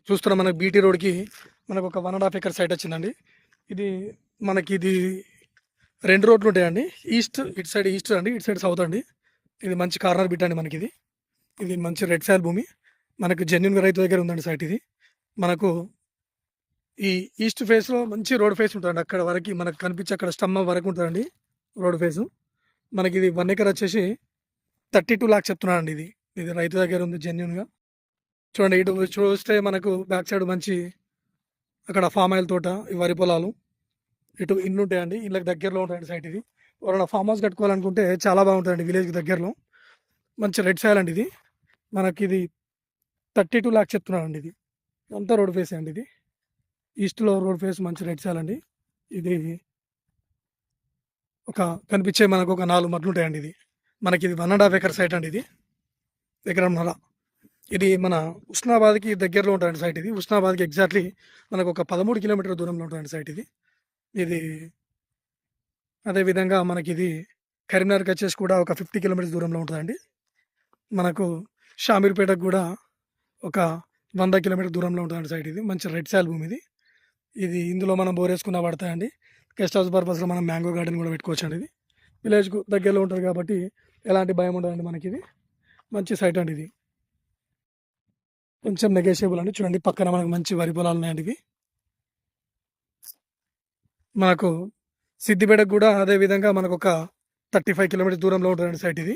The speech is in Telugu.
చూస్తున్న మనకి బీటీ రోడ్కి మనకు ఒక 1.5 ఎకర్ సైట్ వచ్చిందండి. ఇది మనకి ఇది 2 రోడ్లు ఉంటాయండి. ఇటు సైడ్ ఈస్ట్ అండి, ఇటు సైడ్ సౌత్ అండి. ఇది మంచి కార్నర్ బిట్ అండి మనకి ఇది మంచి రెడ్ సాయిల్ భూమి. మనకు జెన్యున్గా రైతు దగ్గర ఉందండి సైట్ ఇది. మనకు ఈ ఈస్ట్ ఫేస్లో మంచి రోడ్ ఫేస్ ఉంటుందండి. అక్కడ వరకు మనకు కనిపించే అక్కడ స్టమ్మ వరకు ఉంటుందండి రోడ్ ఫేసు. మనకి ఇది 1 ఎకర్ వచ్చేసి 32 lakhs చెప్తున్నానండి. ఇది రైతు దగ్గర ఉంది జెన్యున్గా. చూడండి, ఇటు చూస్తే మనకు బ్యాక్ సైడ్ మంచి అక్కడ ఫామ్ ఆయిల్ తోట, ఈ వరి పొలాలు, ఇటు ఇండ్లు ఉంటాయండి. ఇళ్ళకి దగ్గరలో ఉంటాయండి సైట్ ఇది. ఎవరైనా ఫామ్ హౌస్ కట్టుకోవాలనుకుంటే చాలా బాగుంటుందండి. విలేజ్కి దగ్గరలో మంచి రెడ్ సాయిల్ అండి ఇది. మనకి ఇది 32 lakhs చెప్తున్నానండి. ఇది అంతా రోడ్ ఫేస్ అండి. ఇది ఈస్ట్లో రోడ్ ఫేస్ మంచి రెడ్ సాయిల్ అండి. ఇది ఒక కనిపించే మనకు ఒక 4 మడ్లు ఉంటాయండి. ఇది మనకి ఇది 1.5 ఎకర్ సైట్ అండి. ఇది ఎకరంన్నర. ఇది మన ఉస్నాబాద్కి దగ్గరలో ఉంటుందండి సైట్ ఇది. ఉస్నాబాద్కి ఎగ్జాక్ట్లీ మనకు ఒక 13 కిలోమీటర్ దూరంలో ఉంటుందండి సైట్ ఇది. ఇది అదేవిధంగా మనకి ఇది కరీంనగర్కి వచ్చేసి కూడా ఒక 50 కిలోమీటర్స్ దూరంలో ఉంటుందండి. మనకు షామీర్పేటకు కూడా ఒక 100 కిలోమీటర్ దూరంలో ఉంటుందండి సైట్ ఇది. మంచి రెడ్ సాయిల్ భూమి ఇది. ఇది ఇందులో మనం బోర్ వేసుకున్నా పడతాయండి. గెస్ట్ హౌస్ పర్పస్లో మనం మ్యాంగో గార్డెన్ కూడా పెట్టుకోవచ్చు అండి. ఇది విలేజ్కు దగ్గరలో ఉంటుంది కాబట్టి ఎలాంటి భయం ఉండదండి మనకి. ఇది మంచి సైట్ అండి. ఇది కొంచెం నెగోషియబుల్ అండి. చూడండి, పక్కన మనకు మంచి వరి పొలాలు ఉన్నాయండి. ఇవి మనకు సిద్దిపేటకు కూడా అదేవిధంగా మనకు ఒక 35 కిలోమీటర్స్ దూరంలో ఉంటుందండి సైట్ ఇది.